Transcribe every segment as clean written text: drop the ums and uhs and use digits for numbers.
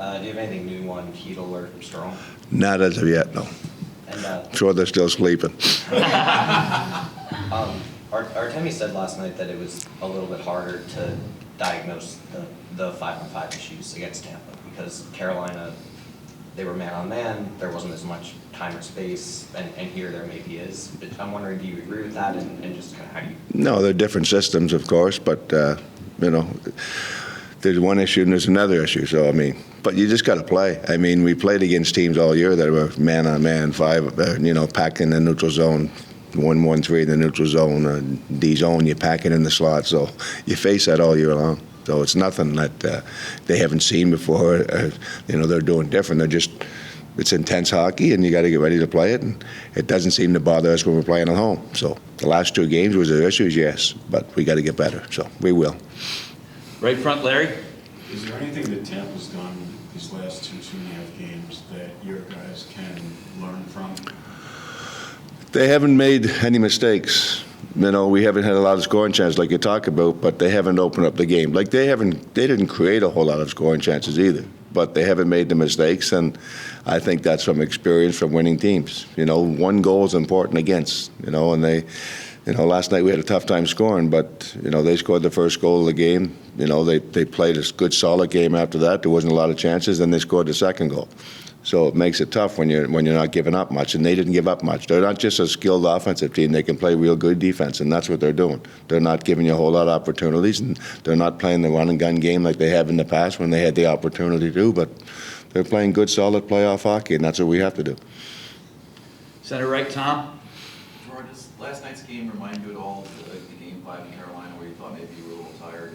Do you have anything new on Heedle or Strong? Not as of yet, no. And I'm sure they're still sleeping. Artemi said last night that it was a little bit harder to diagnose the 5-on-5 issues against Tampa because Carolina, they were man-on-man, there wasn't as much time or space, and here there maybe is. But I'm wondering, do you agree with that, and just kind of how do you... No, they're different systems, of course, but, you know, there's one issue and there's another issue, so, I mean, but you just got to play. I mean, we played against teams all year that were man-on-man, packed in the neutral zone, 1-1-3 in the neutral zone, D zone, you pack it in the slot, so you face that all year long. So it's nothing that they haven't seen before. They're doing different. It's intense hockey, and you got to get ready to play it. And it doesn't seem to bother us when we're playing at home. So the last 2 games, was there issues? Yes, but we got to get better. So we will. Right front, Larry. Is there anything that Tampa's done these last 2.5 games that your guys can learn from? They haven't made any mistakes. We haven't had a lot of scoring chances like you talk about, but they haven't opened up the game. Like they didn't create a whole lot of scoring chances either, but they haven't made the mistakes, and I think that's from experience from winning teams. 1 goal is important against, and they, last night we had a tough time scoring, but, they scored the first goal of the game. They played a good, solid game after that. There wasn't a lot of chances, then they scored the second goal. So it makes it tough when you're not giving up much, and they didn't give up much. They're not just a skilled offensive team; they can play real good defense, and that's what they're doing. They're not giving you a whole lot of opportunities, and they're not playing the run and gun game like they have in the past when they had the opportunity to. But they're playing good, solid playoff hockey, and that's what we have to do. Center right, Tom. Gerard, does last night's game remind you at all of the Game 5 in Carolina, where you thought maybe you were a little tired,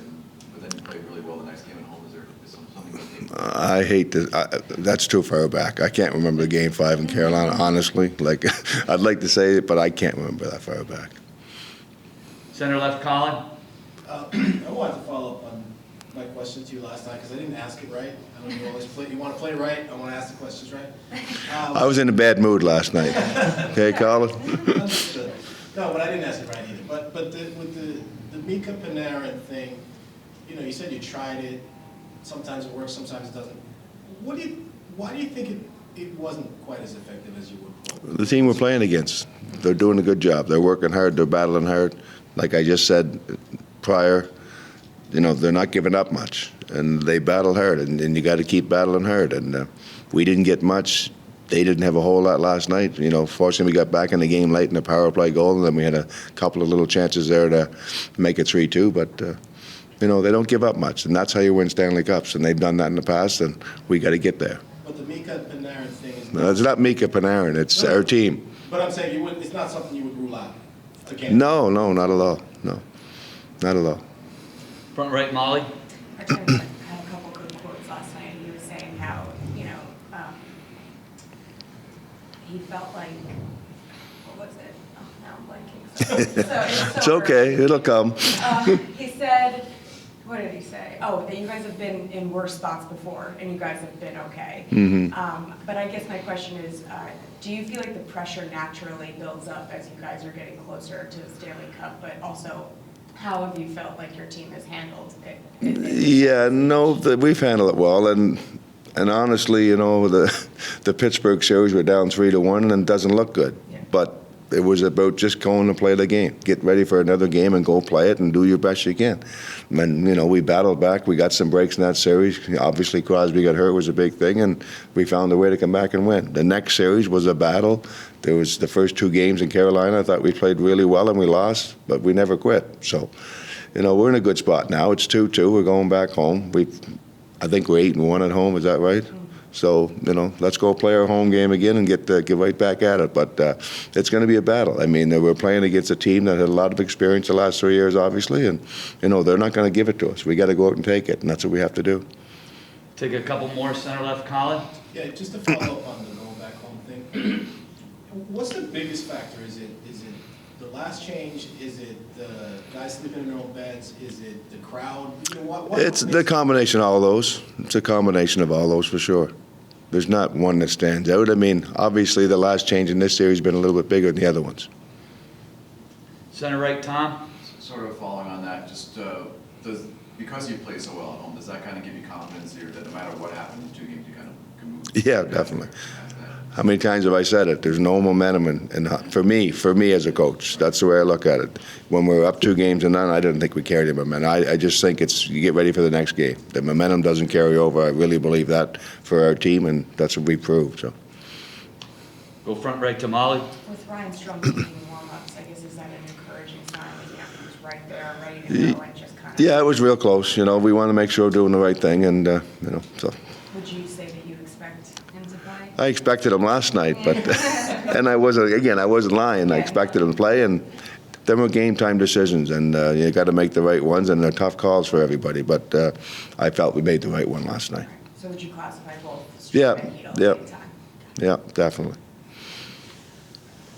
but then you played really well the next game at home? Is there something that came? I hate this. That's too far back. I can't remember the Game 5 in Carolina, honestly. I'd like to say it, but I can't remember that far back. Center left, Colin. I wanted to follow up on my question to you last night because I didn't ask it right. I know you always play. You want to play right. I want to ask the questions right. I was in a bad mood last night. Okay, Colin? Understood. No, but I didn't ask it right either. But with the Mika Panarin thing, you said you tried it. Sometimes it works, sometimes it doesn't. Why do you think it wasn't quite as effective as you would hope? The team we're playing against, they're doing a good job. They're working hard. They're battling hard. Like I just said prior, they're not giving up much, and they battle hard, and you got to keep battling hard. And we didn't get much. They didn't have a whole lot last night. Fortunately, we got back in the game late in the power play goal, and then we had a couple of little chances there to make it 3-2, but. They don't give up much, and that's how you win Stanley Cups, and they've done that in the past, and we got to get there. But the Mika Panarin thing is... No, it's not Mika Panarin, it's our team. But I'm saying it's not something you would rule out again. No, not at all. No, not at all. Front right, Molly. Artemi had a couple good quotes last night. He was saying how, he felt like, what was it? Oh, now I'm blanking. It's okay, it'll come. He said, what did he say? Oh, that you guys have been in worse spots before, and you guys have been okay. Mm-hmm. But I guess my question is, do you feel like the pressure naturally builds up as you guys are getting closer to the Stanley Cup, but also how have you felt like your team has handled it? Yeah, no, we've handled it well, and honestly, the Pittsburgh series, we're down 3-1, and it doesn't look good. Yeah. But it was about just going to play the game, get ready for another game, and go play it and do your best you can. And we battled back. We got some breaks in that series. Obviously, Crosby got hurt was a big thing, and we found a way to come back and win. The next series was a battle. There was the first 2 games in Carolina. I thought we played really well, and we lost, but we never quit. So, we're in a good spot now. It's 2-2. We're going back home. I think we're 8-1 at home. Is that right? So, let's go play our home game again and get right back at it. But it's going to be a battle. I mean, we're playing against a team that had a lot of experience the last 3 years, obviously, and, they're not going to give it to us. We got to go out and take it, and that's what we have to do. Take a couple more, center left, Colin. Yeah, just to follow up on the going back home thing. What's the biggest factor? Is it the last change? Is it the guys sleeping in their own beds? Is it the crowd? It's the combination of all those. It's a combination of all those for sure. There's not one that stands out. I mean, obviously the last change in this series has been a little bit bigger than the other ones. Center right, Tom. Sort of following on that, just because you play so well at home, does that kind of give you confidence here that no matter what happens in 2 games, Yeah, definitely. How many times have I said it? There's no momentum for me as a coach. That's the way I look at it. When we were up 2 games and none, I didn't think we carried the momentum. I just think it's you get ready for the next game. The momentum doesn't carry over. I really believe that for our team, and that's what we proved. So. Go front right to Molly. With Ryan Strom taking warm-ups, I guess, is that an encouraging sign that, you know, he was right there, ready to go and just kind of? Yeah, it was real close. You know, we want to make sure we're doing the right thing, and you know, so. Would you say that you expect him to play? I expected him last night, but and I wasn't lying. I expected him to play, and them were game time decisions, and you got to make the right ones, and they're tough calls for everybody. But I felt we made the right one last night. So would you classify both Yeah, Strom and Heedle yeah. at the same time? Yeah, definitely.